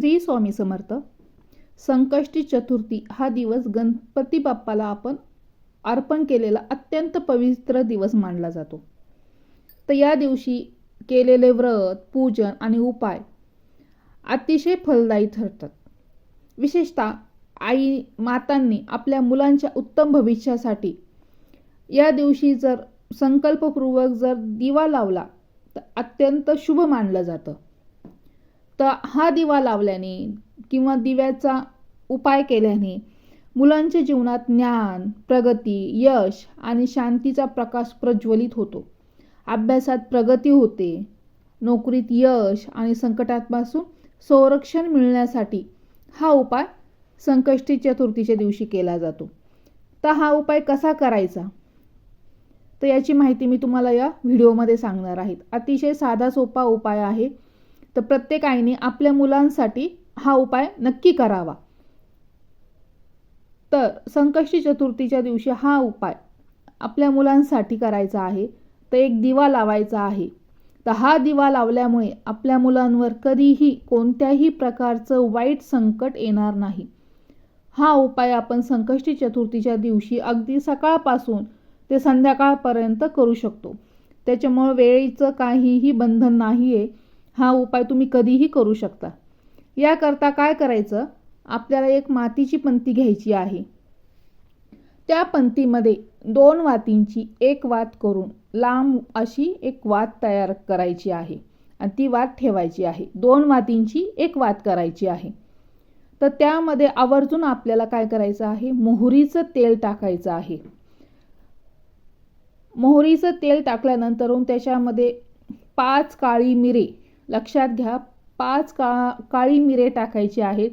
श्री स्वामी समर्थ. संकष्टी चतुर्थी हा दिवस गणपती बाप्पाला आपण अर्पण केलेला अत्यंत पवित्र दिवस मानला जातो. तर या दिवशी केलेले व्रत, पूजन आणि उपाय अतिशय फलदायी ठरतात. विशेषतः आई मातांनी आपल्या मुलांच्या उत्तम भविष्यासाठी या दिवशी जर संकल्पपूर्वक जर दिवा लावला तर अत्यंत शुभ मानलं जातं. तर हा दिवा लावल्याने किंवा दिव्याचा उपाय केल्याने मुलांच्या जीवनात ज्ञान, प्रगती, यश आणि शांतीचा प्रकाश प्रज्वलित होतो. अभ्यासात प्रगती होते, नोकरीत यश आणि संकटांपासून संरक्षण मिळण्यासाठी हा उपाय संकष्टी चतुर्थीच्या दिवशी केला जातो. तर हा उपाय कसा करायचा तर याची माहिती मी तुम्हाला या व्हिडिओमध्ये सांगणार आहे. अतिशय साधा सोपा उपाय आहे. तर प्रत्येक आईने आपल्या मुलांसाठी हा उपाय नक्की करावा. तर संकष्टी चतुर्थीच्या दिवशी हा उपाय आपल्या मुलांसाठी करायचा आहे. तर एक दिवा लावायचा आहे. तर हा दिवा लावल्यामुळे आपल्या मुलांवर कधीही कोणत्याही प्रकारचं वाईट संकट येणार नाही. हा उपाय आपण संकष्टी चतुर्थीच्या दिवशी अगदी सकाळपासून ते संध्याकाळपर्यंत करू शकतो. त्याच्यामुळे वेळेचं काहीही बंधन नाही आहे. हा उपाय तुम्ही कधीही करू शकता. याकरता काय करायचं, आपल्याला एक मातीची पंती घ्यायची आहे. त्या पंतीमध्ये 2 वातींची एक वात करून लांब अशी एक वात तयार करायची आहे आणि ती वात ठेवायची आहे. 2 वातींची एक वात करायची आहे. तर त्यामध्ये आवर्जून आपल्याला काय करायचं आहे, मोहरीचं तेल टाकायचं आहे. मोहरीचं तेल टाकल्यानंतर त्याच्यामध्ये 5 काळी मिरे, लक्षात घ्या 5 काळी मिरे टाकायची आहेत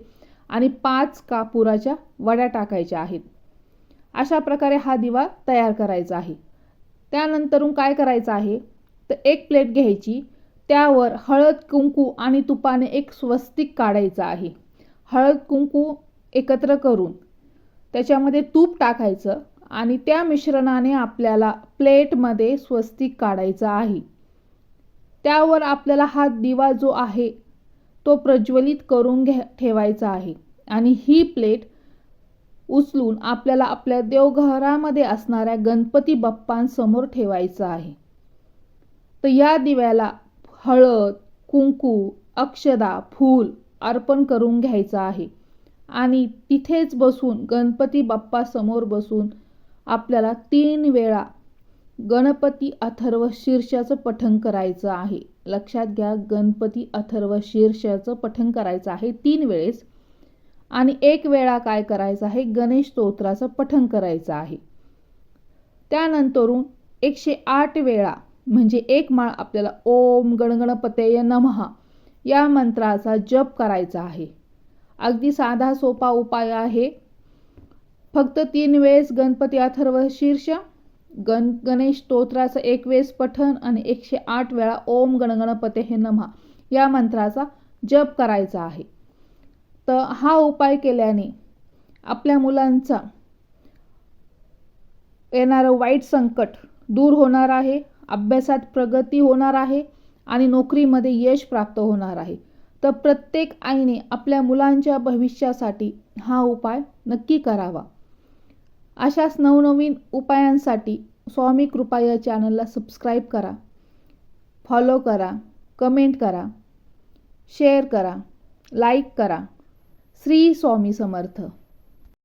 आणि 5 कापुराच्या वड्या टाकायच्या आहेत. अशा प्रकारे हा दिवा तयार करायचा आहे. त्यानंतर काय करायचं आहे, तर एक प्लेट घ्यायची, त्यावर हळद, कुंकू आणि तुपाने एक स्वस्तिक काढायचं आहे. हळद कुंकू एकत्र करून त्याच्यामध्ये तूप टाकायचं आणि त्या मिश्रणाने आपल्याला प्लेटमध्ये स्वस्तिक काढायचं आहे. त्यावर आपल्याला हा दिवा जो आहे तो प्रज्वलित करून ठेवायचा आहे आणि ही प्लेट उचलून आपल्याला आपल्या देवघरामध्ये असणाऱ्या गणपती बाप्पांसमोर ठेवायचं आहे. तर या दिव्याला हळद, कुंकू, अक्षदा, फूल अर्पण करून घ्यायचं आहे आणि तिथेच बसून गणपती बाप्पा समोर बसून आपल्याला 3 वेळा गणपती अथर्व शीर्षाचं पठण करायचं आहे. लक्षात घ्या, गणपती अथर्व शीर्षाचं पठण करायचं आहे 3 वेळेस आणि 1 वेळा काय करायचं आहे, गणेश स्तोत्राचं पठण करायचं आहे. त्यानंतर 108 वेळा म्हणजे 1 माळ आपल्याला ओम गणगणपतये नमः या मंत्राचा जप करायचा आहे. अगदी साधा सोपा उपाय आहे. फक्त 3 वेळेस गणपती अथर्व शीर्ष, गणेश स्तोत्राचं 1 वेळेस पठण आणि 108 वेळा ओम गणगणपतये नमः या मंत्राचा जप करायचा आहे. तर हा उपाय केल्याने आपल्या मुलांचा येणारं वाईट संकट दूर होणार आहे, अभ्यासात प्रगती होणार आहे आणि नोकरीमध्ये यश प्राप्त होणार आहे. तर प्रत्येक आईने आपल्या मुलांच्या भविष्यासाठी हा उपाय नक्की करावा. अशाच नवनवीन उपायांसाठी स्वामी कृपा या चॅनलला सबस्क्राईब करा, फॉलो करा, कमेंट करा, शेअर करा, लाईक करा. श्री स्वामी समर्थ.